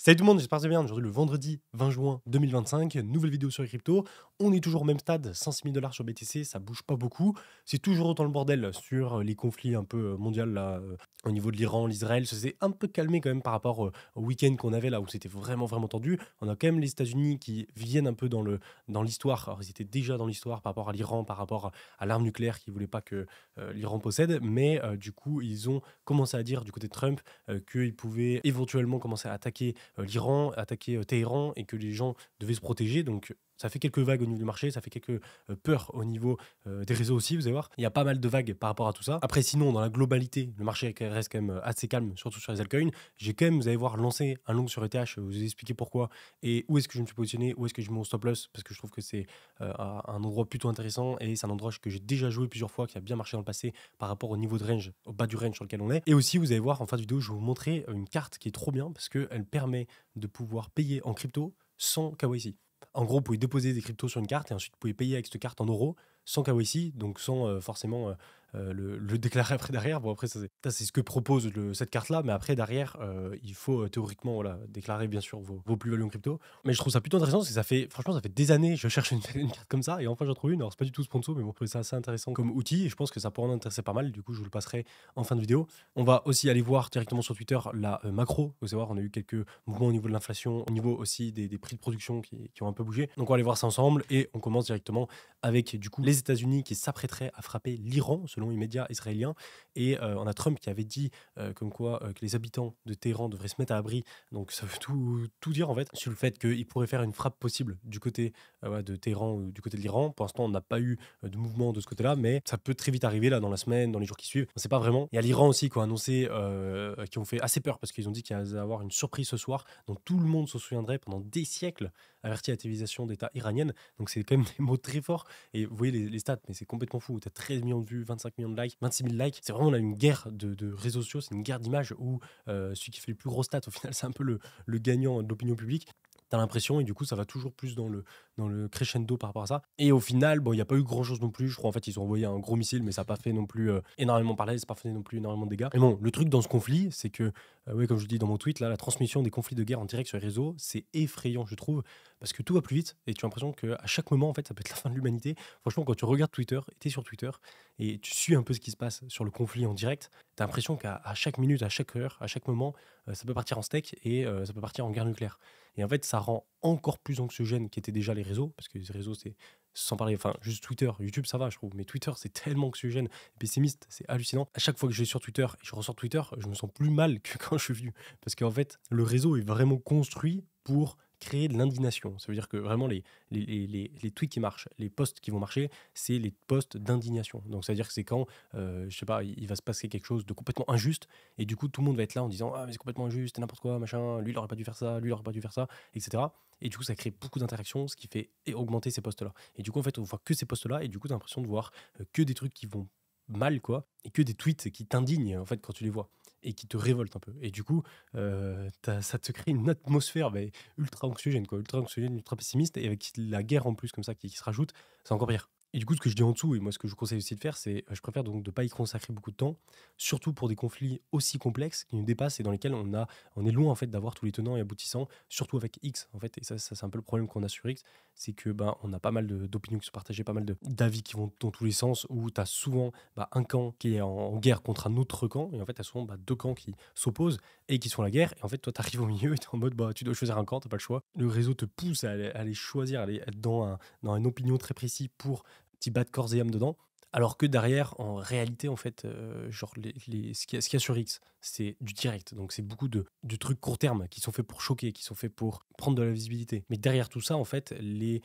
Salut tout le monde, j'espère que vous allez bien. Aujourd'hui, le vendredi 20 juin 2025, nouvelle vidéo sur les cryptos. On est toujours au même stade, 106 000 $ sur BTC, ça bouge pas beaucoup. C'est toujours autant le bordel sur les conflits un peu mondiaux là, au niveau de l'Iran, l'Israël. Ça s'est un peu calmé quand même par rapport au week-end qu'on avait là où c'était vraiment tendu. On a quand même les États-Unis qui viennent un peu dans l'histoire. Alors, ils étaient déjà dans l'histoire par rapport à l'Iran, par rapport à l'arme nucléaire qu'ils voulaient pas que l'Iran possède. Mais du coup, ils ont commencé à dire du côté de Trump qu'ils pouvaient éventuellement commencer à attaquer l'Iran, attaquer Téhéran et que les gens devaient se protéger. Donc ça fait quelques vagues au niveau du marché, ça fait quelques peurs au niveau des réseaux aussi, vous allez voir. Il y a pas mal de vagues par rapport à tout ça. Après, sinon, dans la globalité, le marché reste quand même assez calme, surtout sur les altcoins. J'ai quand même, vous allez voir, lancé un long sur ETH, vous ai expliqué pourquoi et où est-ce que je me suis positionné, où est-ce que j'ai mis mon stop loss, parce que je trouve que c'est un endroit plutôt intéressant et c'est un endroit que j'ai déjà joué plusieurs fois, qui a bien marché dans le passé par rapport au niveau de range, au bas du range sur lequel on est. Et aussi, vous allez voir en fin de vidéo, je vais vous montrer une carte qui est trop bien parce qu'elle permet de pouvoir payer en crypto sans KYC. En gros, vous pouvez déposer des cryptos sur une carte et ensuite vous pouvez payer avec cette carte en euros sans KYC, donc sans forcément le déclarer après derrière. Bon, après, ça, c'est ce que propose cette carte-là, mais après, derrière, il faut théoriquement voilà, déclarer bien sûr vos plus-values en crypto. Mais je trouve ça plutôt intéressant parce que franchement, ça fait des années que je cherche une carte comme ça et enfin, j'en trouve une. Alors, c'est pas du tout sponsor, mais bon, je trouve ça assez intéressant comme outil et je pense que ça pourrait en intéresser pas mal. Du coup, je vous le passerai en fin de vidéo. On va aussi aller voir directement sur Twitter la macro. Vous savez, on a eu quelques mouvements au niveau de l'inflation, au niveau aussi des prix de production qui ont un peu bougé. Donc, on va aller voir ça ensemble et on commence directement avec du coup les États-Unis qui s'apprêteraient à frapper l'Iran, selon les médias israéliens. Et on a Trump qui avait dit comme quoi que les habitants de Téhéran devraient se mettre à l'abri. Donc, ça veut tout dire en fait sur le fait qu'il pourrait faire une frappe possible du côté de Téhéran ou du côté de l'Iran. Pour l'instant, on n'a pas eu de mouvement de ce côté-là, mais ça peut très vite arriver là dans la semaine, dans les jours qui suivent. On ne sait pas vraiment. Il y a l'Iran aussi qui ont annoncé, qui ont fait assez peur parce qu'ils ont dit qu'il allait y avoir une surprise ce soir dont tout le monde se souviendrait pendant des siècles, averti à la télévision d'État iranienne. Donc c'est quand même des mots très forts. Et vous voyez les stats, mais c'est complètement fou. Tu as 13 millions de vues, 25 millions de likes, 26 000 likes. C'est vraiment là une guerre de réseaux sociaux, c'est une guerre d'images où celui qui fait les plus gros stats, au final, c'est un peu le gagnant de l'opinion publique. T'as l'impression, et du coup, ça va toujours plus dans le crescendo par rapport à ça. Et au final, bon, il n'y a pas eu grand chose non plus. Je crois en fait, ils ont envoyé un gros missile, mais ça n'a pas fait non plus énormément parler, ça n'a pas fait non plus énormément de dégâts. Mais bon, le truc dans ce conflit, c'est que, ouais, comme je dis dans mon tweet, là, la transmission des conflits de guerre en direct sur les réseaux, c'est effrayant, je trouve, parce que tout va plus vite et tu as l'impression qu'à chaque moment, en fait, ça peut être la fin de l'humanité. Franchement, quand tu regardes Twitter, et tu es sur Twitter et tu suis un peu ce qui se passe sur le conflit en direct, tu as l'impression qu'à chaque minute, à chaque heure, à chaque moment, ça peut partir en steak et ça peut partir en guerre nucléaire. Et en fait, ça rend encore plus anxiogène qu'étaient déjà les réseaux, parce que les réseaux, c'est sans parler, enfin, juste Twitter, YouTube, ça va, je trouve, mais Twitter, c'est tellement anxiogène et pessimiste, c'est hallucinant. À chaque fois que je vais sur Twitter et je ressors Twitter, je me sens plus mal que quand je suis venu, parce qu'en fait, le réseau est vraiment construit pour créer de l'indignation. Ça veut dire que vraiment, les tweets qui marchent, les posts qui vont marcher, c'est les posts d'indignation. Donc, ça veut dire que c'est quand, je sais pas, il va se passer quelque chose de complètement injuste, et du coup, tout le monde va être là en disant ah, mais c'est complètement injuste, c'est n'importe quoi, machin, lui, il aurait pas dû faire ça, lui, il aurait pas dû faire ça, etc. Et du coup, ça crée beaucoup d'interactions, ce qui fait augmenter ces postes-là. Et du coup, en fait, on voit que ces postes-là, et du coup, tu as l'impression de voir que des trucs qui vont mal, quoi, et que des tweets qui t'indignent, en fait, quand tu les vois, et qui te révoltent un peu. Et du coup, ça te crée une atmosphère ultra anxiogène, quoi, ultra anxiogène, ultra pessimiste, et avec la guerre en plus, comme ça, qui se rajoute, c'est encore pire. Et du coup, ce que je dis en dessous, et moi, ce que je vous conseille aussi de faire, c'est, je préfère donc de ne pas y consacrer beaucoup de temps, surtout pour des conflits aussi complexes qui nous dépassent et dans lesquels on est loin en fait d'avoir tous les tenants et aboutissants, surtout avec X en fait. Et ça c'est un peu le problème qu'on a sur X, c'est que ben on a pas mal d'opinions qui sont partagées, pas mal d'avis qui vont dans tous les sens, où tu as souvent un camp qui est en guerre contre un autre camp, et en fait tu as souvent deux camps qui s'opposent et qui sont à la guerre, et en fait toi tu arrives au milieu et tu es en mode tu dois choisir un camp, t'as pas le choix. Le réseau te pousse à aller choisir, à aller être dans une opinion très précise pour t'y battre corps et âme dedans. Alors que derrière, en réalité, en fait, genre ce qu'il y a sur X, c'est du direct. Donc c'est beaucoup de trucs court terme qui sont faits pour choquer, qui sont faits pour prendre de la visibilité. Mais derrière tout ça, en fait, les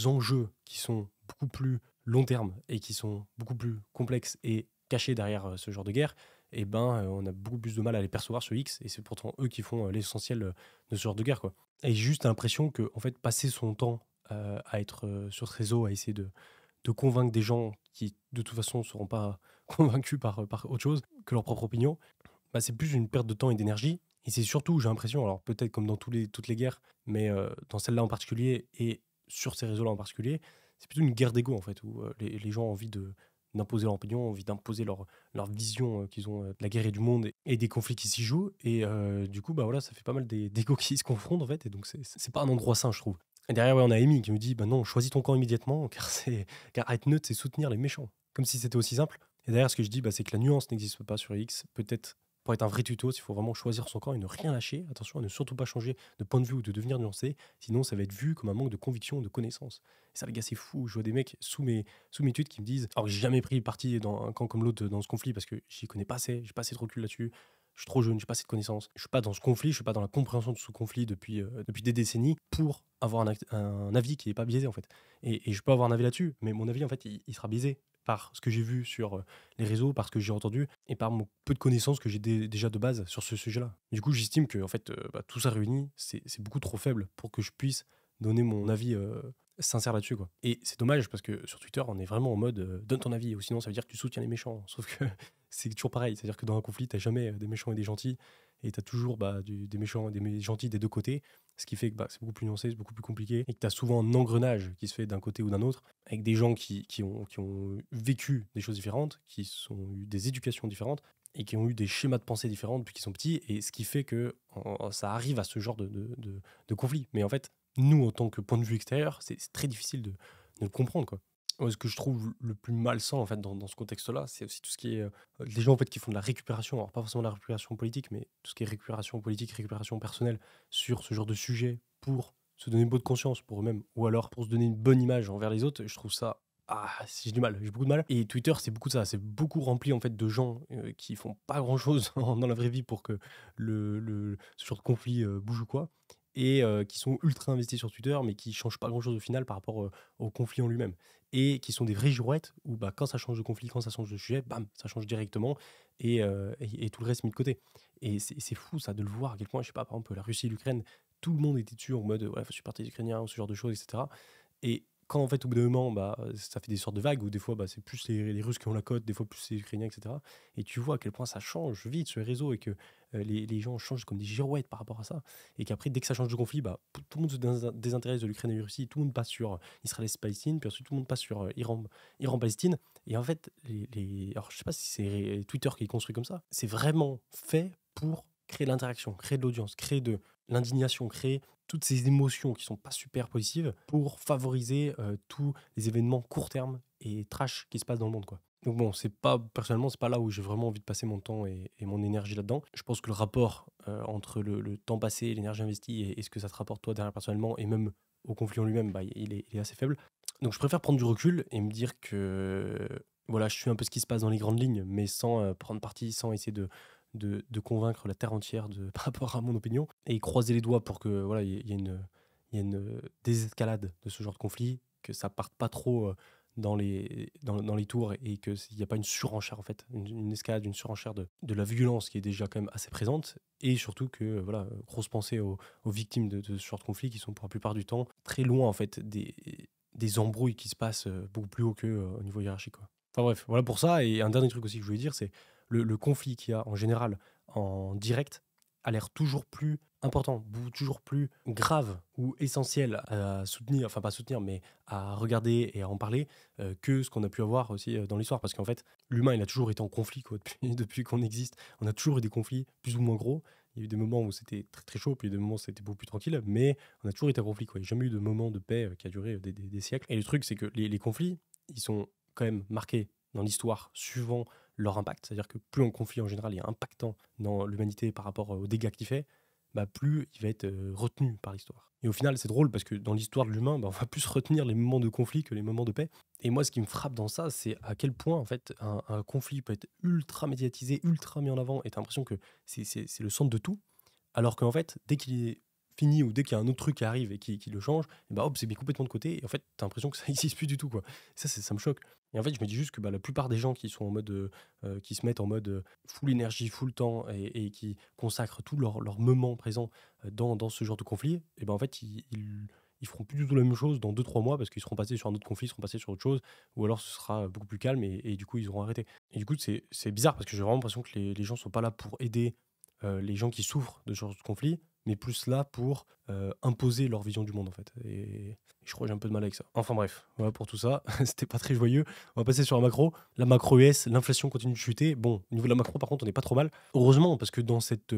enjeux qui sont beaucoup plus long terme et qui sont beaucoup plus complexes et cachés derrière ce genre de guerre, eh ben, on a beaucoup plus de mal à les percevoir sur X. Et c'est pourtant eux qui font l'essentiel de ce genre de guerre, quoi. Et j'ai juste l'impression que, en fait, passer son temps à être sur ce réseau, à essayer de convaincre des gens qui, de toute façon, ne seront pas convaincus par autre chose que leur propre opinion, c'est plus une perte de temps et d'énergie. Et c'est surtout, j'ai l'impression, alors peut-être comme dans toutes les guerres, mais dans celle-là en particulier et sur ces réseaux-là en particulier, c'est plutôt une guerre d'ego en fait, où les gens ont envie d'imposer leur opinion, envie d'imposer leur vision qu'ils ont de la guerre et du monde et des conflits qui s'y jouent. Et du coup, bah voilà, ça fait pas mal d'égos qui se confrontent en fait. Et donc, c'est pas un endroit sain, je trouve. Et derrière, ouais, on a Amy qui nous dit bah non, choisis ton camp immédiatement, car être neutre, c'est soutenir les méchants. Comme si c'était aussi simple. Et derrière, ce que je dis, bah, c'est que la nuance n'existe pas sur X. Peut-être pour être un vrai tuto, il faut vraiment choisir son camp et ne rien lâcher. Attention à ne surtout pas changer de point de vue ou de devenir nuancé, sinon ça va être vu comme un manque de conviction ou de connaissance. Et ça, les gars, c'est fou. Je vois des mecs sous mes tweets qui me disent alors que j'ai jamais pris parti dans un camp comme l'autre dans ce conflit parce que j'y connais pas assez, j'ai pas assez de recul là-dessus. Je suis trop jeune, j'ai pas assez de connaissances. Je suis pas dans ce conflit, je suis pas dans la compréhension de ce conflit depuis des décennies pour avoir un avis qui est pas biaisé en fait. Et je peux avoir un avis là-dessus, mais mon avis en fait, il sera biaisé par ce que j'ai vu sur les réseaux, par ce que j'ai entendu et par mon peu de connaissances que j'ai déjà de base sur ce sujet-là. Du coup, j'estime que en fait, bah, tout ça réuni, c'est beaucoup trop faible pour que je puisse donner mon avis sincère là-dessus, quoi. Et c'est dommage parce que sur Twitter, on est vraiment en mode donne ton avis, ou sinon ça veut dire que tu soutiens les méchants. Sauf que c'est toujours pareil, c'est-à-dire que dans un conflit, t'as jamais des méchants et des gentils, et t'as toujours bah, des méchants et des gentils des deux côtés, ce qui fait que bah, c'est beaucoup plus nuancé, c'est beaucoup plus compliqué, et que t'as souvent un engrenage qui se fait d'un côté ou d'un autre, avec des gens qui ont vécu des choses différentes, qui ont eu des éducations différentes, et qui ont eu des schémas de pensée différents depuis qu'ils sont petits, et ce qui fait que ça arrive à ce genre de conflit. Mais en fait, nous, en tant que point de vue extérieur, c'est très difficile de le comprendre, quoi. Moi, ce que je trouve le plus malsain, en fait, dans ce contexte-là, c'est aussi tout ce qui est les gens, en fait, qui font de la récupération, alors pas forcément de la récupération politique, mais tout ce qui est récupération politique, récupération personnelle sur ce genre de sujet pour se donner une bonne conscience pour eux-mêmes, ou alors pour se donner une bonne image envers les autres. Je trouve ça j'ai du mal, j'ai beaucoup de mal. Et Twitter, c'est beaucoup de ça, c'est beaucoup rempli en fait de gens qui font pas grand-chose dans la vraie vie pour que ce genre de conflit bouge ou quoi, et qui sont ultra investis sur Twitter, mais qui changent pas grand-chose au final par rapport au conflit en lui-même. Et qui sont des vraies girouettes où bah, quand ça change de conflit, quand ça change de sujet, bam, ça change directement et tout le reste mis de côté. Et c'est fou ça de le voir à quel point, je sais pas, par exemple, la Russie, l'Ukraine, tout le monde était dessus en mode ouais, faut supporter les Ukrainiens, ce genre de choses, etc. Et quand en fait, au bout d'un moment, bah, ça fait des sortes de vagues où des fois, bah, c'est plus les Russes qui ont la cote, des fois plus les Ukrainiens, etc. Et tu vois à quel point ça change vite sur les réseaux et que les gens changent comme des girouettes par rapport à ça. Et qu'après, dès que ça change de conflit, bah, tout le monde se désintéresse de l'Ukraine et de la Russie, tout le monde passe sur Israël-Palestine, puis ensuite tout le monde passe sur Iran-Palestine. Et en fait, alors je sais pas si c'est Twitter qui est construit comme ça, c'est vraiment fait pour créer de l'interaction, créer de l'audience, créer de l'indignation, créer toutes ces émotions qui sont pas super positives pour favoriser tous les événements court terme et trash qui se passent dans le monde, quoi. Donc bon, personnellement, c'est pas là où j'ai vraiment envie de passer mon temps et mon énergie là-dedans. Je pense que le rapport entre le temps passé, l'énergie investie et ce que ça te rapporte toi derrière personnellement et même au conflit en lui-même, bah, il est assez faible. Donc je préfère prendre du recul et me dire que voilà, je suis un peu ce qui se passe dans les grandes lignes, mais sans prendre parti, sans essayer de convaincre la terre entière par rapport à mon opinion et croiser les doigts pour que voilà, il y a une désescalade de ce genre de conflit, que ça parte pas trop dans les tours et qu'il n'y a pas une surenchère en fait, une escalade, une surenchère de la violence qui est déjà quand même assez présente, et surtout que voilà, grosse pensée aux victimes de ce genre de conflit qui sont pour la plupart du temps très loin en fait des embrouilles qui se passent beaucoup plus haut qu'eux au niveau hiérarchique, quoi. Enfin bref, voilà pour ça. Et un dernier truc aussi que je voulais dire, c'est le conflit qu'il y a en général en direct a l'air toujours plus important, toujours plus grave ou essentiel à soutenir, enfin pas soutenir, mais à regarder et à en parler que ce qu'on a pu avoir aussi dans l'histoire. Parce qu'en fait, l'humain, il a toujours été en conflit quoi, depuis qu'on existe. On a toujours eu des conflits plus ou moins gros. Il y a eu des moments où c'était très très chaud, puis il y a des moments où c'était beaucoup plus tranquille, mais on a toujours été en conflit, quoi. Il n'y a jamais eu de moment de paix qui a duré des siècles. Et le truc, c'est que les conflits, ils sont quand même marqués dans l'histoire suivant leur impact. C'est-à-dire que plus un conflit en général est impactant dans l'humanité par rapport aux dégâts qu'il fait, bah plus il va être retenu par l'histoire. Et au final, c'est drôle parce que dans l'histoire de l'humain, bah, on va plus retenir les moments de conflit que les moments de paix. Et moi, ce qui me frappe dans ça, c'est à quel point en fait un conflit peut être ultra médiatisé, ultra mis en avant, et t'as l'impression que c'est le centre de tout, alors qu'en fait, dès qu'il est fini ou dès qu'il y a un autre truc qui arrive et qui le change, et bah hop, c'est mis complètement de côté. Et en fait, t'as l'impression que ça n'existe plus du tout, quoi. Et ça me choque. Et en fait, je me dis juste que bah, la plupart des gens qui sont en mode, qui se mettent en mode full énergie, full temps et qui consacrent tout leur moment présent dans ce genre de conflit, et ben en fait, ils feront plus du tout la même chose dans 2 3 mois parce qu'ils seront passés sur un autre conflit, ils seront passés sur autre chose, ou alors ce sera beaucoup plus calme et du coup, ils auront arrêté. Et du coup, c'est bizarre parce que j'ai vraiment l'impression que les gens sont pas là pour aider les gens qui souffrent de ce genre de conflit, mais plus là pour imposer leur vision du monde en fait. Et je crois que j'ai un peu de mal avec ça. Enfin bref, voilà pour tout ça. C'était pas très joyeux. On va passer sur la macro. La macro US, l'inflation continue de chuter. Bon, au niveau de la macro, par contre, on n'est pas trop mal. Heureusement, parce que dans cette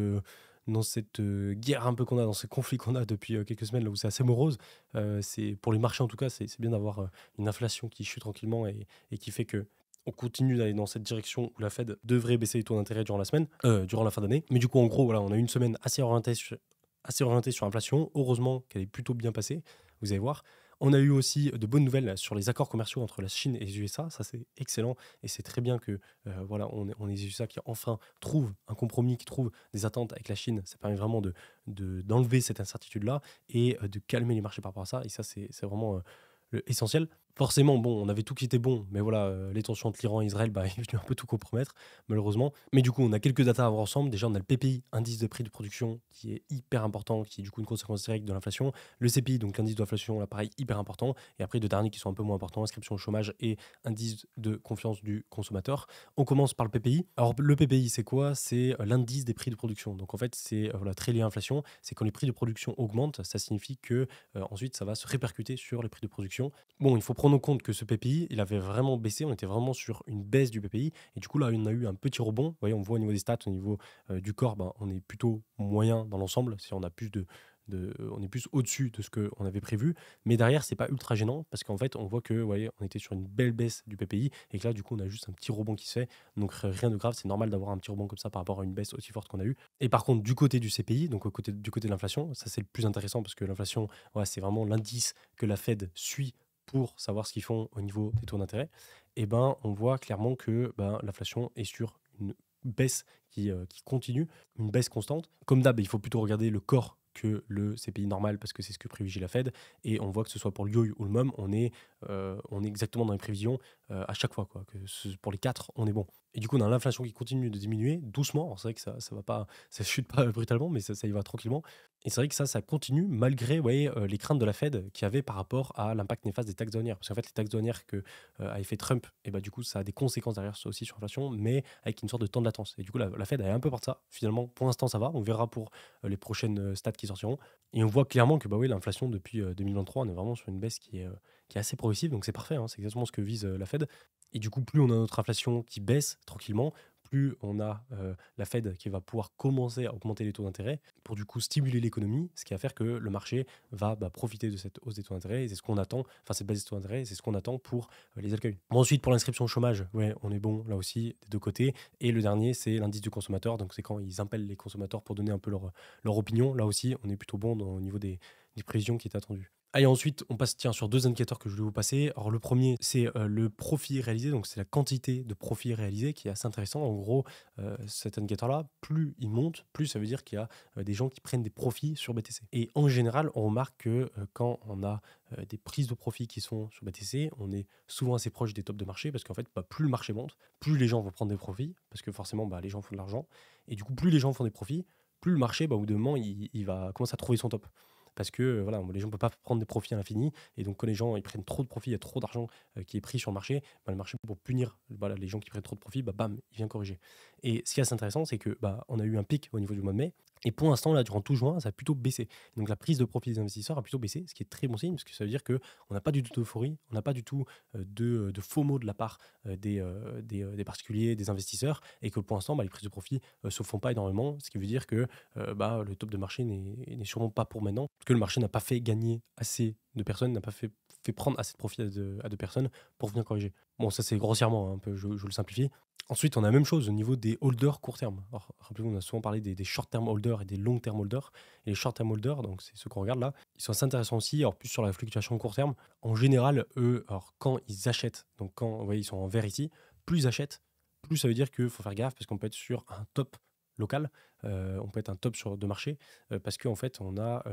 guerre un peu qu'on a, dans ce conflit qu'on a depuis quelques semaines, là où c'est assez morose, c'est pour les marchés en tout cas, c'est bien d'avoir une inflation qui chute tranquillement et qui fait que on continue d'aller dans cette direction où la Fed devrait baisser les taux d'intérêt durant la semaine, durant la fin d'année. Mais du coup, en gros, voilà, on a eu une semaine assez orientée sur l'inflation. Heureusement qu'elle est plutôt bien passée, vous allez voir. On a eu aussi de bonnes nouvelles sur les accords commerciaux entre la Chine et les USA. Ça, c'est excellent. Et c'est très bien que voilà, on ait les USA qui enfin trouvent un compromis, qui trouvent des attentes avec la Chine. Ça permet vraiment d'enlever cette incertitude-là et de calmer les marchés par rapport à ça. Et ça, c'est vraiment essentiel. Forcément, bon, on avait tout qui était bon, mais voilà, les tensions entre l'Iran et Israël, bah, est venu un peu tout compromettre, malheureusement. Mais du coup, on a quelques datas à voir ensemble. Déjà, on a le PPI, indice de prix de production, qui est hyper important, qui est du coup une conséquence directe de l'inflation. Le CPI, donc l'indice d'inflation, là, pareil, hyper important. Et après, deux derniers qui sont un peu moins importants, inscription au chômage et indice de confiance du consommateur. On commence par le PPI. Alors, le PPI, c'est quoi? C'est l'indice des prix de production. Donc, en fait, c'est voilà, très lié à l'inflation. C'est quand les prix de production augmentent, ça signifie que ensuite, ça va se répercuter sur les prix de production. Bon, il faut prendre en compte que ce PPI, il avait vraiment baissé. On était vraiment sur une baisse du PPI. Et du coup, là, on a eu un petit rebond. Vous voyez, on voit au niveau des stats, au niveau du corps, ben, on est plutôt moyen dans l'ensemble. Si on a plus on est plus au-dessus de ce qu'on avait prévu. Mais derrière, c'est pas ultra gênant parce qu'en fait, on voit que, vous voyez, on était sur une belle baisse du PPI et que là, du coup, on a juste un petit rebond qui se fait. Donc, rien de grave. C'est normal d'avoir un petit rebond comme ça par rapport à une baisse aussi forte qu'on a eue. Et par contre, du côté du CPI, donc du côté de l'inflation, ça, c'est le plus intéressant parce que l'inflation, ouais, c'est vraiment l'indice que la Fed suit pour savoir ce qu'ils font au niveau des taux d'intérêt, et ben, on voit clairement que ben, l'inflation est sur une baisse qui continue, une baisse constante. Comme d'hab, il faut plutôt regarder le corps que le CPI normal parce que c'est ce que privilégie la Fed. Et on voit que ce soit pour le YOY ou le MOM, on est exactement dans les prévisions à chaque fois. Quoi, pour les quatre, on est bon. Et du coup, on a l'inflation qui continue de diminuer doucement. Alors, c'est vrai que ça va pas, ça chute pas brutalement, mais ça y va tranquillement. Et c'est vrai que ça continue malgré ouais, les craintes de la Fed qu'il y avait par rapport à l'impact néfaste des taxes douanières. Parce qu'en fait, les taxes douanières que avait fait Trump, et bah, du coup, ça a des conséquences derrière ça aussi sur l'inflation, mais avec une sorte de temps de latence. Et du coup, la Fed a un peu peur de ça. Finalement, pour l'instant, ça va. On verra pour les prochaines stats qui sortiront. Et on voit clairement que bah, oui, l'inflation depuis 2023, on est vraiment sur une baisse qui est assez progressive. Donc c'est parfait. Hein, c'est exactement ce que vise la Fed. Et du coup, plus on a notre inflation qui baisse tranquillement, plus on a la Fed qui va pouvoir commencer à augmenter les taux d'intérêt pour du coup stimuler l'économie, ce qui va faire que le marché va profiter de cette hausse des taux d'intérêt. Et c'est ce qu'on attend, enfin cette baisse des taux d'intérêt, c'est ce qu'on attend pour les accueils. Bon, ensuite, pour l'inscription au chômage, ouais, on est bon là aussi des deux côtés. Et le dernier, c'est l'indice du consommateur. Donc c'est quand ils appellent les consommateurs pour donner un peu leur opinion. Là aussi, on est plutôt bon au niveau des prévisions qui étaient attendues. Et ensuite, on passe sur deux indicateurs que je voulais vous passer. Alors, le premier, c'est le profit réalisé, donc c'est la quantité de profit réalisé qui est assez intéressant. En gros, cet indicateur-là, plus il monte, plus ça veut dire qu'il y a des gens qui prennent des profits sur BTC. Et en général, on remarque que quand on a des prises de profit qui sont sur BTC, on est souvent assez proche des tops de marché parce qu'en fait, plus le marché monte, plus les gens vont prendre des profits parce que forcément, les gens font de l'argent. Et du coup, plus les gens font des profits, plus le marché, au bout d'un moment, il va commencer à trouver son top parce que voilà, les gens ne peuvent pas prendre des profits à l'infini. Et donc, quand les gens ils prennent trop de profits, il y a trop d'argent qui est pris sur le marché, le marché, pour punir voilà, les gens qui prennent trop de profits, bam, il vient corriger. Et ce qui est assez intéressant, c'est que on a eu un pic au niveau du mois de mai. Et pour l'instant, là, durant tout juin, ça a plutôt baissé. Donc, la prise de profit des investisseurs a plutôt baissé, ce qui est très bon signe, parce que ça veut dire qu'on n'a pas du tout d'euphorie, on n'a pas du tout de FOMO de la part des particuliers, des investisseurs, et que pour l'instant, les prises de profit ne se font pas énormément, ce qui veut dire que le top de marché n'est sûrement pas pour maintenant, parce que le marché n'a pas fait gagner assez de personnes, n'a pas fait prendre assez de profit à deux personnes pour venir corriger. Bon, ça c'est grossièrement un peu, je le simplifie. Ensuite, on a la même chose au niveau des holders court terme. Alors, rappelez-vous, on a souvent parlé des short-term holders et des long-term holders. Et les short-term holders, donc c'est ceux qu'on regarde là, ils sont assez intéressants aussi, alors plus sur la fluctuation court terme. En général, eux, alors quand ils achètent, donc quand vous voyez, ils sont en vert ici, plus ils achètent, plus ça veut dire qu'il faut faire gaffe parce qu'on peut être sur un top local, on peut être un top de marché, parce qu'en fait, on a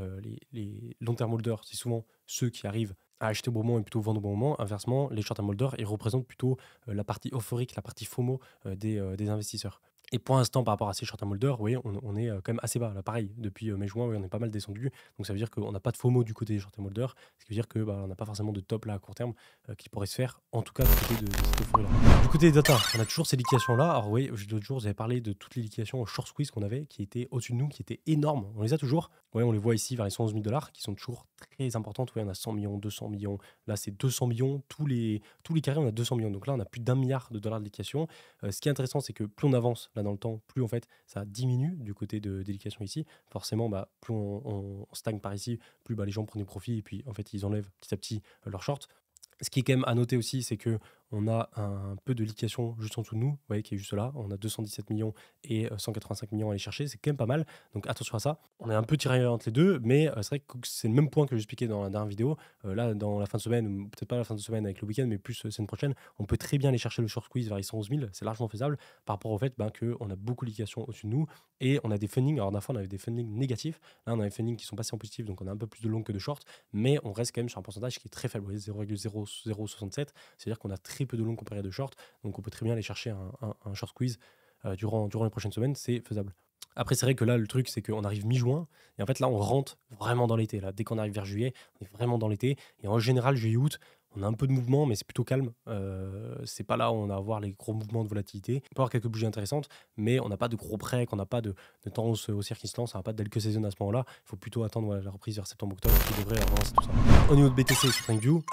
les long-term holders, c'est souvent ceux qui arrivent à acheter au bon moment et plutôt vendre au bon moment. Inversement, les short-term holders, ils représentent plutôt la partie euphorique, la partie FOMO des investisseurs. Et pour l'instant, par rapport à ces short-term holders, vous voyez, on est quand même assez bas. Là, pareil, depuis mai-juin, oui, on est pas mal descendu. Donc, ça veut dire qu'on n'a pas de FOMO du côté des short-term holders. Ce qui veut dire que bah, on n'a pas forcément de top là à court terme qui pourrait se faire, en tout cas du côté de cette euphorie-là. Du côté des data, on a toujours ces liquidations-là. Alors, oui, l'autre jour, vous avez parlé de toutes les liquidations short squeeze qu'on avait qui étaient au-dessus de nous, qui étaient énormes. On les a toujours. Oui, on les voit ici vers les 111 000 $, qui sont toujours très importantes. Oui, on a 100 millions, 200 millions. Là, c'est 200 millions. Tous les carrés, on a 200 millions. Donc là, on a plus d'1 milliard de dollars de liquidation. Ce qui est intéressant, c'est que plus on avance là dans le temps, plus en fait ça diminue du côté de l'éducation ici. Forcément, bah, plus on stagne par ici, plus bah, les gens prennent du profit et puis en fait ils enlèvent petit à petit leur short. Ce qui est quand même à noter aussi, c'est que on a un peu de liquidation juste en dessous de nous, vous voyez, qui est juste là. On a 217 millions et 185 millions à aller chercher. C'est quand même pas mal. Donc attention à ça. On est un peu tiré entre les deux, mais c'est vrai que c'est le même point que j'expliquais dans la dernière vidéo. Là, dans la fin de semaine, ou peut-être pas la fin de semaine avec le week-end, mais plus semaine prochaine, on peut très bien aller chercher le short squeeze vers les 111 000. C'est largement faisable par rapport au fait ben, qu'on a beaucoup de liquidation au-dessus de nous et on a des fundings. Alors, d'un fois, on avait des fundings négatifs. Là, on a des fundings qui sont passés en positif, donc on a un peu plus de long que de short, mais on reste quand même sur un pourcentage qui est très faible. Vous voyez, 0,0067. C'est-à-dire qu'on a très peu de long comparé à de short, donc on peut très bien aller chercher un short squeeze durant les prochaines semaines, c'est faisable. Après, c'est vrai que là, le truc, c'est qu'on arrive mi-juin, et en fait, là, on rentre vraiment dans l'été. Là, dès qu'on arrive vers juillet, on est vraiment dans l'été. Et en général, juillet-août, on a un peu de mouvement, mais c'est plutôt calme. C'est pas là où on va avoir les gros mouvements de volatilité. On peut avoir quelques bougies intéressantes, mais on n'a pas de gros breaks, on n'a pas de tendance haussière qui se lance, on n'a pas de quelques saisons à ce moment-là. Il faut plutôt attendre voilà, la reprise vers septembre-octobre qui devrait avancer tout ça. Au niveau de BTC sur TradingView,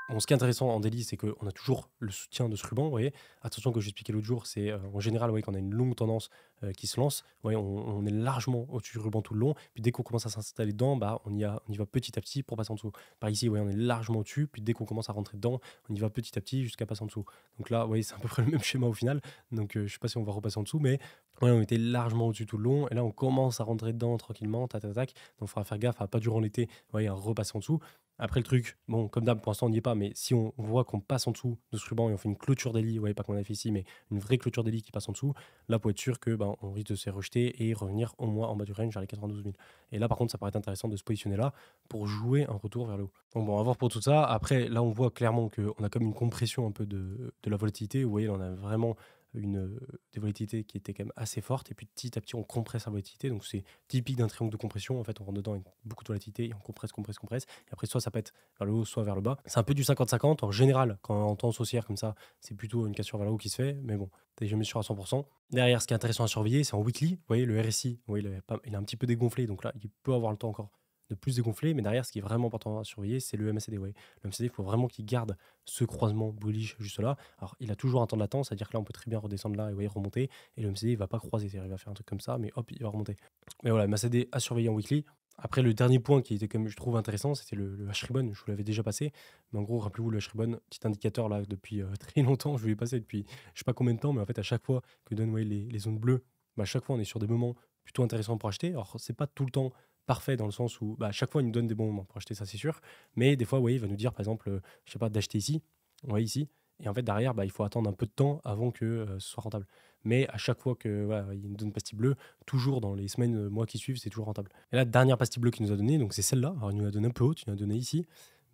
bon, ce qui est intéressant en daily, c'est qu'on a toujours le soutien de ce ruban. Vous voyez, attention que j'expliquais l'autre jour, c'est en général, vous voyez, quand on a une longue tendance qui se lance, vous voyez, on est largement au-dessus du ruban tout le long. Puis dès qu'on commence à s'installer dedans, bah, on y va petit à petit pour passer en dessous. Par ici, vous voyez, on est largement au-dessus. Puis dès qu'on commence à rentrer dedans, on y va petit à petit jusqu'à passer en dessut. Donc là, vous voyez, c'est à peu près le même schéma au final. Donc je ne sais pas si on va repasser en dessous, mais ouais, on était largement au-dessus tout le long. Et là, on commence à rentrer dedans tranquillement, tac, tac, tac. Donc il faudra faire gaffe à pas durant l'été, vous voyez, à repasser en dessous. Après, le truc, bon, comme d'hab, pour l'instant, on n'y est pas, mais si on voit qu'on passe en dessous de ce ruban et on fait une clôture daily, vous voyez, pas comme on a fait ici, mais une vraie clôture daily qui passe en dessous, là, pour être sûr que ben, on risque de se rejeter et revenir au moins en bas du range vers les 92 000. Et là, par contre, ça paraît intéressant de se positionner là pour jouer un retour vers le haut. Donc, bon, on va voir pour tout ça. Après, là, on voit clairement qu'on a comme une compression un peu de la volatilité. Vous voyez, là, on a vraiment des volatilités qui étaient quand même assez fortes et puis petit à petit on compresse la volatilité, donc c'est typique d'un triangle de compression. En fait, on rentre dedans avec beaucoup de volatilité et on compresse et après soit ça pète vers le haut soit vers le bas. C'est un peu du 50-50 en général. Quand on entend haussière comme ça, c'est plutôt une cassure vers le haut qui se fait, mais bon, t'es jamais sûr à 100%. Derrière, ce qui est intéressant à surveiller, c'est en weekly. Vous voyez, le RSI, vous voyez, il est un petit peu dégonflé, donc là il peut avoir le temps encore de plus dégonfler, mais derrière, ce qui est vraiment important à surveiller, c'est le MACD. Ouais. Le MACD, il faut vraiment qu'il garde ce croisement bullish juste là. Alors, il a toujours un temps de latence, c'est-à-dire que là, on peut très bien redescendre là et ouais, remonter, et le MACD, il va pas croiser, c'est-à-dire il va faire un truc comme ça, mais hop, il va remonter. Mais voilà, MACD à surveiller en weekly. Après, le dernier point qui était, comme je trouve intéressant, c'était le H-Ribbon. Je vous l'avais déjà passé, mais en gros, rappelez-vous, le H-Ribbon, petit indicateur là, depuis très longtemps, je l'ai passé depuis je sais pas combien de temps, mais en fait, à chaque fois que donne ouais, les zones bleues, bah, à chaque fois, on est sur des moments plutôt intéressants pour acheter. Alors, c'est pas tout le temps parfait dans le sens où bah, à chaque fois il nous donne des bons moments pour acheter, ça c'est sûr, mais des fois oui, il va nous dire par exemple je sais pas d'acheter ici, ouais, ici, et en fait derrière bah, il faut attendre un peu de temps avant que ce soit rentable, mais à chaque fois que voilà, il nous donne pastille bleue, toujours dans les semaines mois qui suivent, c'est toujours rentable. Et la dernière pastille bleue qu'il nous a donnée, donc c'est celle-là. Alors il nous l'a donné un peu haute, il nous l'a donné ici,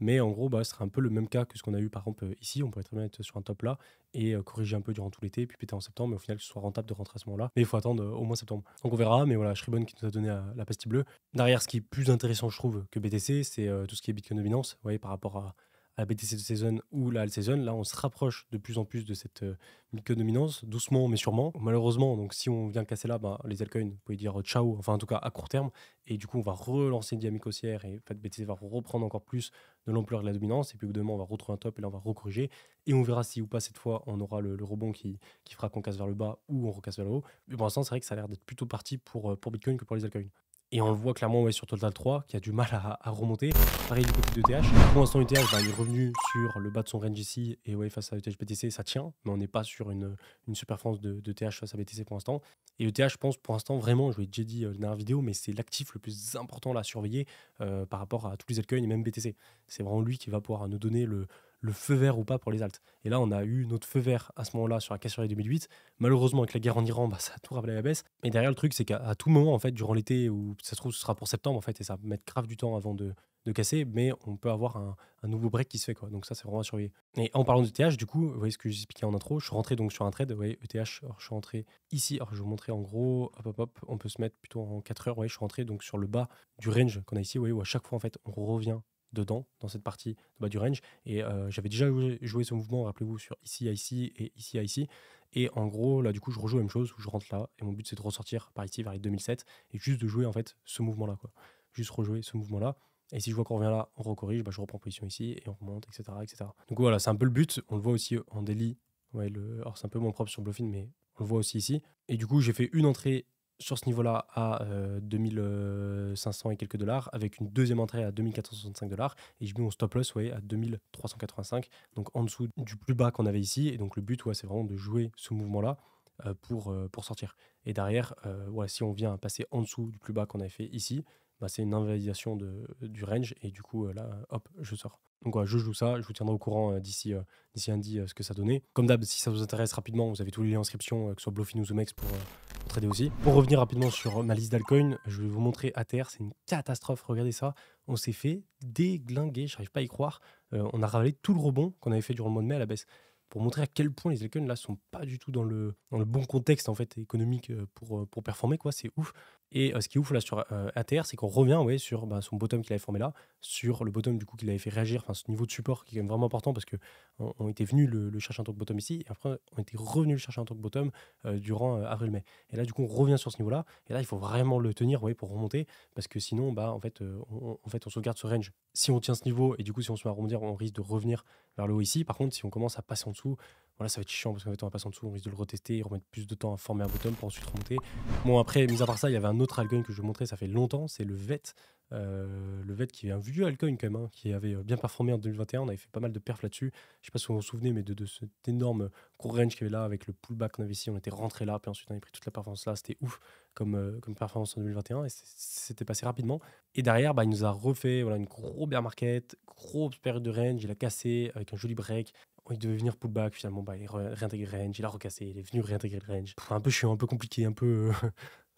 mais en gros bah, ce serait un peu le même cas que ce qu'on a eu par exemple ici. On pourrait très bien être sur un top là et corriger un peu durant tout l'été, puis péter en septembre, mais au final que ce soit rentable de rentrer à ce moment-là. Mais il faut attendre au moins septembre. Donc on verra, mais voilà, Shribon qui nous a donné la pastille bleue. Derrière, ce qui est plus intéressant, je trouve, que BTC, c'est tout ce qui est Bitcoin dominance. Vous voyez, par rapport à la BTC de Season ou la Alt Season, là, on se rapproche de plus en plus de cette Bitcoin dominance, doucement mais sûrement. Malheureusement, donc si on vient casser là, bah, les altcoins, vous pouvez dire ciao, enfin en tout cas à court terme, et du coup, on va relancer une dynamique haussière et en fait, BTC va reprendre encore plus de l'ampleur de la dominance, et puis au bout d'un moment, on va retrouver un top et là, on va recorriger, et on verra si ou pas cette fois, on aura le rebond qui fera qu'on casse vers le bas ou on recasse vers le haut. Mais pour l'instant, c'est vrai que ça a l'air d'être plutôt parti pour Bitcoin que pour les altcoins. Et on le voit clairement ouais, sur Total 3 qui a du mal à remonter. Pareil du côté de ETH. Pour l'instant, ETH bah, il est revenu sur le bas de son range ici. Et ouais, face à ETH BTC, ça tient. Mais on n'est pas sur une super performance de ETH face à BTC pour l'instant. Et ETH, je pense, pour l'instant, vraiment, je l'ai déjà dit dans la dernière vidéo, mais c'est l'actif le plus important là, à surveiller par rapport à tous les altcoins et même BTC. C'est vraiment lui qui va pouvoir nous donner le feu vert ou pas pour les alts. Et là, on a eu notre feu vert à ce moment-là sur la cassure 2008. Malheureusement, avec la guerre en Iran, ça a tout rappelé à la baisse. Mais derrière, le truc, c'est qu'à tout moment, en fait, durant l'été, ou ça se trouve, ce sera pour septembre, en fait, et ça va mettre grave du temps avant de casser, mais on peut avoir un nouveau break qui se fait, quoi. Donc ça, c'est vraiment à surveiller. Et en parlant d'ETH, du coup, vous voyez ce que j'expliquais en intro, je suis rentré donc sur un trade, vous voyez, ETH, alors je suis rentré ici, alors je vais vous montrer en gros, hop, on peut se mettre plutôt en 4 heures, ouais, je suis rentré donc sur le bas du range qu'on a ici, vous voyez, où à chaque fois, en fait, on revient dedans, dans cette partie bas du range, et j'avais déjà joué ce mouvement, rappelez-vous, sur ici à ici et ici à ici, et en gros, là, du coup, je rejoue la même chose, où je rentre là, et mon but, c'est de ressortir par ici, vers les 2007, et juste de jouer, en fait, ce mouvement-là, quoi. Juste rejouer ce mouvement-là. Et si je vois qu'on revient là, on recorrige, je reprends position ici et on remonte, etc., etc. Donc voilà, c'est un peu le but. On le voit aussi en daily. Ouais, alors c'est un peu moins propre sur Bluffin, mais on le voit aussi ici. Et du coup, j'ai fait une entrée sur ce niveau-là à 2500 et quelques dollars, avec une deuxième entrée à 2465 dollars. Et j'ai mis mon stop loss à 2385, donc en dessous du plus bas qu'on avait ici. Et donc le but, c'est vraiment de jouer ce mouvement-là pour sortir. Et derrière, si on vient passer en dessous du plus bas qu'on avait fait ici, c'est une invalidation du range et du coup là hop je sors. Donc je joue ça, je vous tiendrai au courant d'ici lundi ce que ça donnait. Comme d'hab, si ça vous intéresse rapidement, vous avez tous les liens d'inscription, que ce soit Bluffin ou Zomex pour trader aussi. Pour revenir rapidement sur ma liste d'altcoins, je vais vous montrer ATR, c'est une catastrophe, regardez ça. On s'est fait déglinguer, j'arrive pas à y croire. On a ravalé tout le rebond qu'on avait fait durant le mois de mai à la baisse. Pour montrer à quel point les altcoins là sont pas du tout dans le bon contexte en fait économique pour performer, quoi, c'est ouf. Et ce qui est ouf là sur ATR, c'est qu'on revient sur son bottom qu'il avait formé là, sur le bottom du coup qu'il avait fait réagir, ce niveau de support qui est quand même vraiment important parce que on était venu le chercher en tant que bottom ici, et après on était revenu le chercher en tant que bottom durant avril-mai. Et là du coup on revient sur ce niveau-là, et là il faut vraiment le tenir pour remonter, parce que sinon on sauvegarde ce range. Si on tient ce niveau, et du coup si on se met à rebondir, on risque de revenir vers le haut ici. Par contre, si on commence à passer en dessous, voilà, ça va être chiant parce qu'en fait on va passer en dessous, on risque de le retester et remettre plus de temps à former un bottom pour ensuite remonter. Bon, après, mis à part ça, il y avait un autre altcoin que je vais montrer, ça fait longtemps, c'est le VET. Le VET qui est un vieux altcoin quand même, qui avait bien performé en 2021. On avait fait pas mal de perfs là-dessus. Je sais pas si vous vous souvenez, mais de cet énorme gros range qu'il y avait là avec le pullback qu'on avait ici. On était rentré là, puis ensuite on avait pris toute la performance là. C'était ouf comme performance en 2021 et c'était passé rapidement. Et derrière, il nous a refait une gros bear market, grosse période de range. Il a cassé avec un joli break. Il devait venir pullback, finalement, il réintégrer le range, il a recassé, il est venu réintégrer le range. Un peu chiant, un peu compliqué, un peu,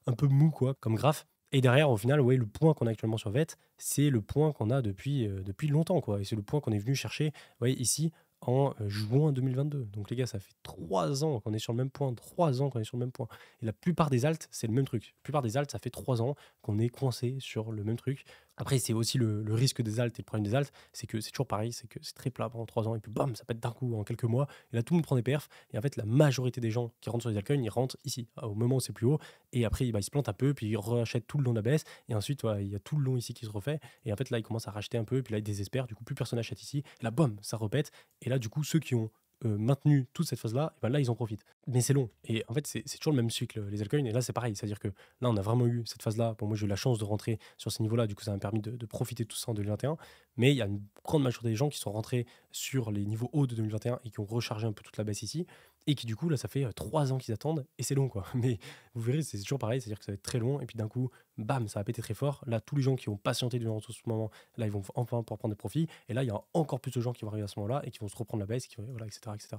un peu mou, quoi, comme graphe. Et derrière, au final, le point qu'on a actuellement sur VET, c'est le point qu'on a depuis longtemps, quoi. Et c'est le point qu'on est venu chercher, ici, en juin 2022. Donc les gars, ça fait 3 ans qu'on est sur le même point, 3 ans qu'on est sur le même point. Et la plupart des alts, c'est le même truc. La plupart des alts, ça fait 3 ans qu'on est coincé sur le même truc. Après, c'est aussi le risque des alts et le problème des alts, c'est que c'est toujours pareil, c'est que c'est très plat pendant 3 ans et puis bam, ça pète d'un coup en quelques mois. Et là, tout le monde prend des perfs. Et en fait, la majorité des gens qui rentrent sur les altcoins, ils rentrent ici, au moment où c'est plus haut. Et après, ils se plantent un peu, puis ils rachètent tout le long de la baisse. Et ensuite, il y a tout le long ici qui se refait. Et en fait, là, ils commencent à racheter un peu. Et puis là, ils désespèrent. Du coup, plus personne n'achète ici. Et là, bam, ça repète. Et là, du coup, ceux qui ont maintenu toute cette phase-là, là, ils en profitent. Mais c'est long. Et en fait, c'est toujours le même cycle, les altcoins. Et là, c'est pareil. C'est-à-dire que là, on a vraiment eu cette phase-là. Bon, moi, j'ai eu la chance de rentrer sur ces niveaux-là. Du coup, ça m'a permis de profiter de tout ça en 2021. Mais il y a une grande majorité des gens qui sont rentrés sur les niveaux hauts de 2021 et qui ont rechargé un peu toute la baisse ici. Et qui, du coup, là, ça fait 3 ans qu'ils attendent. Et c'est long, quoi. Mais vous verrez, c'est toujours pareil. C'est-à-dire que ça va être très long. Et puis d'un coup, bam, ça va péter très fort. Là, tous les gens qui ont patienté durant ce moment, là, ils vont enfin pouvoir prendre des profits. Et là, il y a encore plus de gens qui vont arriver à ce moment-là et qui vont se reprendre la baisse, etc., etc.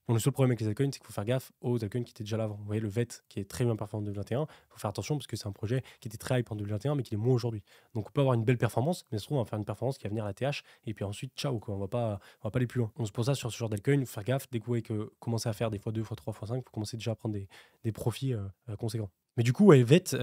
Bon, le seul problème avec les altcoins, c'est qu'il faut faire gaffe aux altcoins qui étaient déjà là avant. Vous voyez, le VET qui est très bien performant en 2021, il faut faire attention parce que c'est un projet qui était très hype en 2021, mais qui est moins aujourd'hui. Donc, on peut avoir une belle performance, mais ça se trouve, on va faire une performance qui va venir à la TH, et puis ensuite, ciao, quoi. On va pas aller plus loin. Donc, c'est pour ça, sur ce genre d'altcoin, il faut faire gaffe. Dès que vous voyez que commencer à faire des fois 2, fois 3, fois 5, il faut commencer déjà à prendre des profits conséquents. Mais du coup, VET,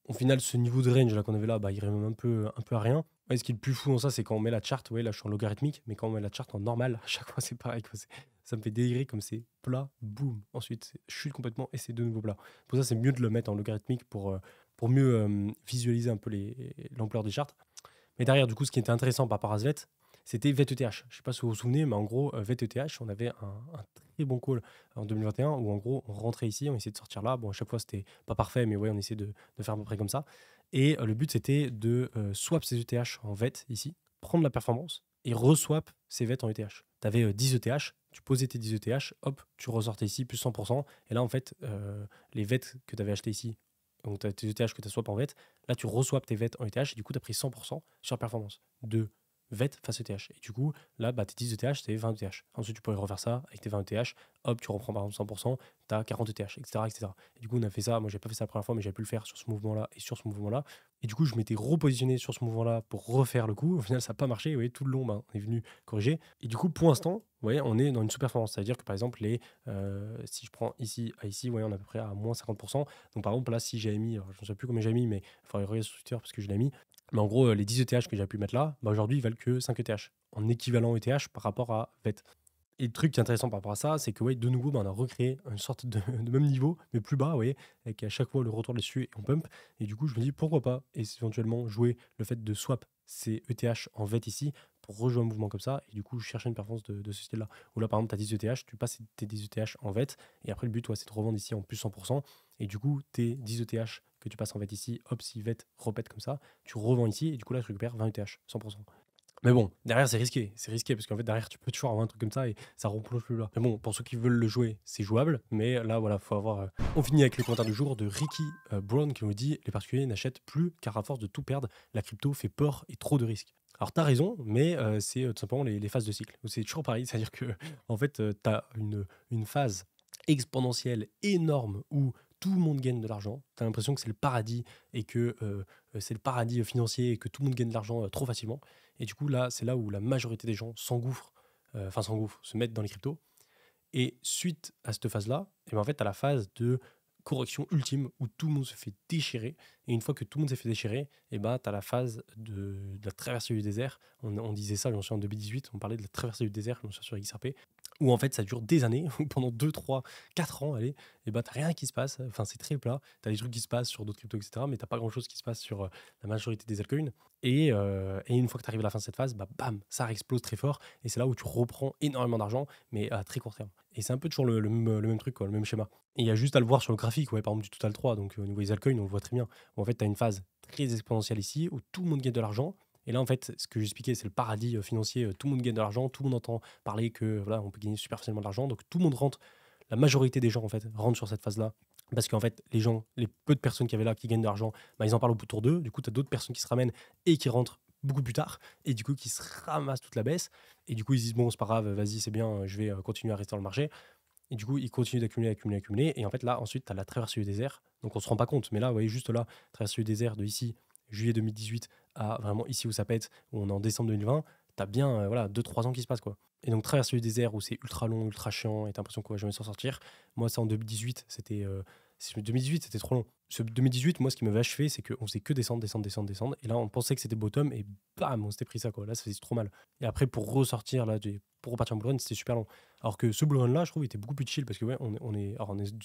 au final, ce niveau de range là qu'on avait là, il remet un peu à rien. Ce qui est le plus fou dans ça, c'est quand on met la charte. Là, je suis en logarithmique, mais quand on met la charte en normal, à chaque fois, c'est pareil, quoi. Ça me fait délirer comme c'est plat, boum. Ensuite, je chute complètement et c'est de nouveau plat. Pour ça, c'est mieux de le mettre en logarithmique pour mieux visualiser un peu l'ampleur des chartes. Mais derrière, du coup, ce qui était intéressant par rapport à VET, c'était VETETH. Je ne sais pas si vous vous souvenez, mais en gros, VETETH, on avait un très bon call en 2021 où en gros, on rentrait ici, on essayait de sortir là. Bon, à chaque fois, c'était pas parfait, mais on essayait de faire à peu près comme ça. Et le but, c'était de swap ces ETH en VET ici, prendre la performance et reswap ces VET en ETH. Tu avais 10 ETH, tu posais tes 10 ETH, hop, tu ressortais ici, plus 100%. Et là, en fait, les VET que tu avais acheté ici, donc tu as tes ETH que tu as swap en VET, là, tu reswaps tes VET en ETH et du coup, tu as pris 100% sur performance de VET face ETH. Et du coup, là, bah, tes 10 ETH, c'est 20 ETH. Ensuite, tu pourrais refaire ça avec tes 20 ETH. Hop, tu reprends par exemple 100%, tu as 40 ETH, etc., etc. Et du coup, on a fait ça. Moi, j'ai pas fait ça la première fois, mais j'ai pu le faire sur ce mouvement-là et sur ce mouvement-là. Et du coup, je m'étais repositionné sur ce mouvement-là pour refaire le coup. Au final, ça n'a pas marché. Vous voyez, tout le long, bah, on est venu corriger. Et du coup, pour l'instant, vous voyez, on est dans une sous-performance. C'est-à-dire que par exemple, si je prends ici à ici, vous voyez, on est à peu près à moins 50%. Donc par exemple, là, si j'avais mis, alors, je ne sais plus combien j'ai mis, mais il faudrait regarder sur Twitter parce que je l'ai mis. Mais en gros, les 10 ETH que j'ai pu mettre là, bah, aujourd'hui, ils valent que 5 ETH en équivalent ETH par rapport à VET. Et le truc qui est intéressant par rapport à ça, c'est que ouais, de nouveau, bah, on a recréé une sorte de, de même niveau, mais plus bas, vous voyez, avec à chaque fois le retour dessus et on pump. Et du coup, je me dis pourquoi pas éventuellement jouer le fait de swap ces ETH en VET ici pour rejouer un mouvement comme ça. Et du coup, chercher une performance de ce style-là. Ou là, par exemple, tu as 10 ETH, tu passes tes 10 ETH en VET. Et après, le but, ouais, c'est de revendre ici en plus 100%. Et du coup, tes 10 ETH que tu passes en VET ici, hop, si VET repète comme ça, tu revends ici. Et du coup, là, tu récupères 20 ETH, 100%. Mais bon, derrière, c'est risqué. C'est risqué parce qu'en fait, derrière, tu peux toujours avoir un truc comme ça et ça replonge plus là. Mais bon, pour ceux qui veulent le jouer, c'est jouable. Mais là, voilà, faut avoir. On finit avec le commentaire du jour de Ricky Brown qui nous dit les particuliers n'achètent plus car à force de tout perdre, la crypto fait peur et trop de risques. Alors, t'as raison, mais c'est tout simplement les phases de cycle. C'est toujours pareil. C'est-à-dire que, en fait, t'as une phase exponentielle énorme où tout le monde gagne de l'argent. Tu as l'impression que c'est le paradis et que c'est le paradis financier et que tout le monde gagne de l'argent trop facilement. Et du coup, là, c'est là où la majorité des gens s'engouffrent, se mettent dans les cryptos. Et suite à cette phase-là, et ben en fait, tu as la phase de correction ultime où tout le monde se fait déchirer. Et une fois que tout le monde s'est fait déchirer, et ben, tu as la phase de la traversée du désert. On disait ça, j'en suis en 2018, on parlait de la traversée du désert, j'en suis sur XRP, où en fait ça dure des années, où pendant 2, 3, 4 ans, allez, et ben, t'as rien qui se passe. Enfin, c'est très plat. Tu as des trucs qui se passent sur d'autres cryptos, etc. Mais tu pas grand-chose qui se passe sur la majorité des altcoins. Et une fois que tu arrives à la fin de cette phase, bah, bam, ça explose très fort. Et c'est là où tu reprends énormément d'argent, mais à très court terme. Et c'est un peu toujours le même truc, quoi, le même schéma. Et il y a juste à le voir sur le graphique, ouais, par exemple du Total 3, donc au niveau des altcoins, on le voit très bien. Où, en fait, tu as une phase très exponentielle ici, où tout le monde gagne de l'argent. Et là, en fait, ce que j'expliquais, c'est le paradis financier. Tout le monde gagne de l'argent, tout le monde entend parler que voilà, on peut gagner super facilement de l'argent. Donc tout le monde rentre, la majorité des gens, en fait, rentrent sur cette phase-là. Parce qu'en fait, les gens, les peu de personnes qui avaient là, qui gagnent de l'argent, bah, ils en parlent autour d'eux. Du coup, tu as d'autres personnes qui se ramènent et qui rentrent beaucoup plus tard. Et du coup, qui se ramassent toute la baisse. Et du coup, ils se disent, bon, c'est pas grave, vas-y, c'est bien, je vais continuer à rester dans le marché. Et du coup, ils continuent d'accumuler, accumuler, accumuler. Et en fait, là, ensuite, tu as la traversée du désert. Donc, on se rend pas compte. Mais là, vous voyez, juste là, traversée du désert de ici, juillet 2018, à vraiment ici où ça pète, où on est en décembre 2020, tu as bien voilà, 2-3 ans qui se passent, quoi. Et donc, traversée du désert où c'est ultra long, ultra chiant, et t'as l'impression qu'on va jamais s'en sortir. Moi, ça en 2018, c'était. 2018, c'était trop long. Ce 2018, moi, ce qui m'avait achevé, c'est qu'on faisait que descendre, descendre, descendre, descendre. Et là, on pensait que c'était bottom, et bam, on s'était pris ça, quoi. Là, ça faisait trop mal. Et après, pour ressortir, là, pour repartir en bull run, c'était super long. Alors que ce bull run là, je trouve, était beaucoup plus chill parce que ouais, on est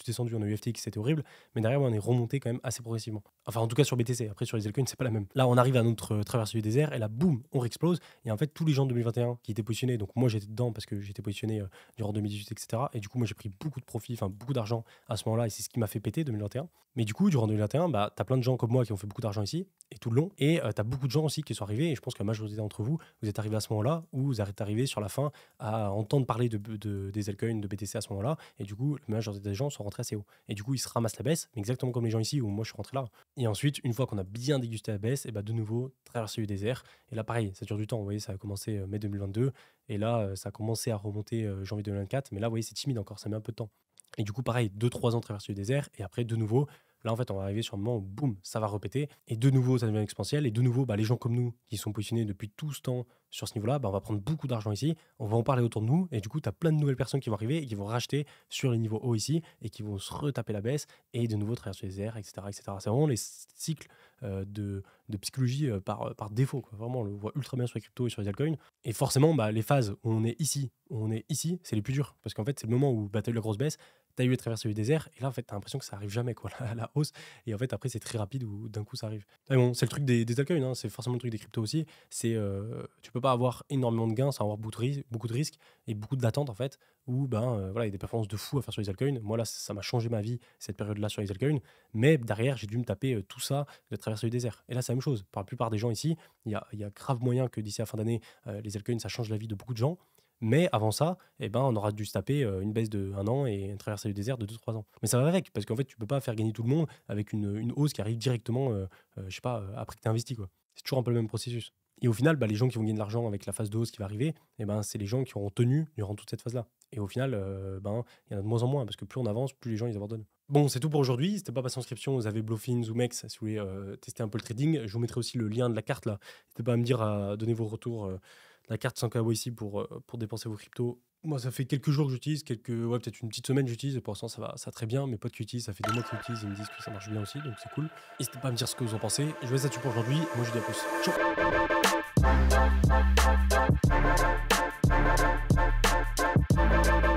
descendu, on a eu FTX, c'était horrible, mais derrière, ouais, on est remonté quand même assez progressivement. Enfin, en tout cas sur BTC. Après, sur les altcoins, c'est pas la même. Là, on arrive à notre traversée du désert et là, boum, on réexplose. Et en fait, tous les gens de 2021 qui étaient positionnés, donc moi j'étais dedans parce que j'étais positionné durant 2018, etc. Et du coup, moi j'ai pris beaucoup de profit, enfin beaucoup d'argent à ce moment-là, et c'est ce qui m'a fait péter 2021. Mais du coup, durant 2021, bah, t'as plein de gens comme moi qui ont fait beaucoup d'argent ici et tout le long, et t'as beaucoup de gens aussi qui sont arrivés. Et je pense que la majorité d'entre vous, vous êtes arrivés à ce moment-là où vous êtes arrivés sur la fin à entendre parler des altcoins, de BTC à ce moment-là. Et du coup, la majorité des gens sont rentrés assez haut. Et du coup, ils se ramassent la baisse, mais exactement comme les gens ici où moi je suis rentré là. Et ensuite, une fois qu'on a bien dégusté la baisse, et bah de nouveau, traverser le désert. Et là, pareil, ça dure du temps. Vous voyez, ça a commencé mai 2022. Et là, ça a commencé à remonter janvier 2024. Mais là, vous voyez, c'est timide encore, ça met un peu de temps. Et du coup, pareil, 2-3 ans traverser le désert. Et après, de nouveau, là, en fait, on va arriver sur un moment où, boum, ça va répéter. Et de nouveau, ça devient exponentiel. Et de nouveau, bah, les gens comme nous, qui sont positionnés depuis tout ce temps sur ce niveau-là, bah, on va prendre beaucoup d'argent ici. On va en parler autour de nous. Et du coup, tu as plein de nouvelles personnes qui vont arriver et qui vont racheter sur les niveaux hauts ici et qui vont se retaper la baisse et de nouveau traverser les airs, etc., etc. C'est vraiment les cycles de psychologie par défaut, quoi. Vraiment, on le voit ultra bien sur les cryptos et sur les altcoins. Et forcément, bah, les phases où on est ici, c'est les plus dures. Parce qu'en fait, c'est le moment où bah, tu as eu la grosse baisse, tu as eu la traversée du désert, et là, en fait, tu as l'impression que ça arrive jamais, quoi, la hausse. Et en fait, après, c'est très rapide où d'un coup, ça arrive. Mais bon, c'est le truc des altcoins, hein, c'est forcément le truc des cryptos aussi. C'est tu peux pas avoir énormément de gains sans avoir beaucoup de risques et beaucoup d'attentes, en fait, où ben, voilà, il y a des performances de fou à faire sur les altcoins. Moi, là, ça m'a changé ma vie, cette période-là sur les altcoins. Mais derrière, j'ai dû me taper tout ça de traverser le désert. Et là, c'est la même chose. Pour la plupart des gens ici, il y a grave moyen que d'ici à la fin d'année, les altcoins, ça change la vie de beaucoup de gens. Mais avant ça, eh ben, on aura dû se taper une baisse de 1 an et une traversée du désert de 2-3 ans. Mais ça va avec, parce qu'en fait, tu peux pas faire gagner tout le monde avec une hausse qui arrive directement, je sais pas, après que tu as investi, quoi. C'est toujours un peu le même processus. Et au final, bah, les gens qui vont gagner de l'argent avec la phase de hausse qui va arriver, et ben, c'est les gens qui auront tenu durant toute cette phase-là. Et au final, ben, il y en a de moins en moins parce que plus on avance, plus les gens ils abandonnent. Bon, c'est tout pour aujourd'hui. N'hésitez pas à passer en inscription. Vous avez Bluefin, Zoomex si vous voulez tester un peu le trading. Je vous mettrai aussi le lien de la carte là. N'hésitez pas à me dire, à donner vos retours. La carte 100 ici pour dépenser vos cryptos. Moi, ça fait quelques jours que j'utilise, ouais, peut-être une petite semaine que j'utilise, et pour l'instant, ça va très bien. Mes potes qui utilisent, ça fait 2 mois qu'ils utilisent, ils me disent que ça marche bien aussi, donc c'est cool. N'hésitez pas à me dire ce que vous en pensez. Je vous laisse là-dessus pour aujourd'hui. Moi, je vous dis à plus. Ciao.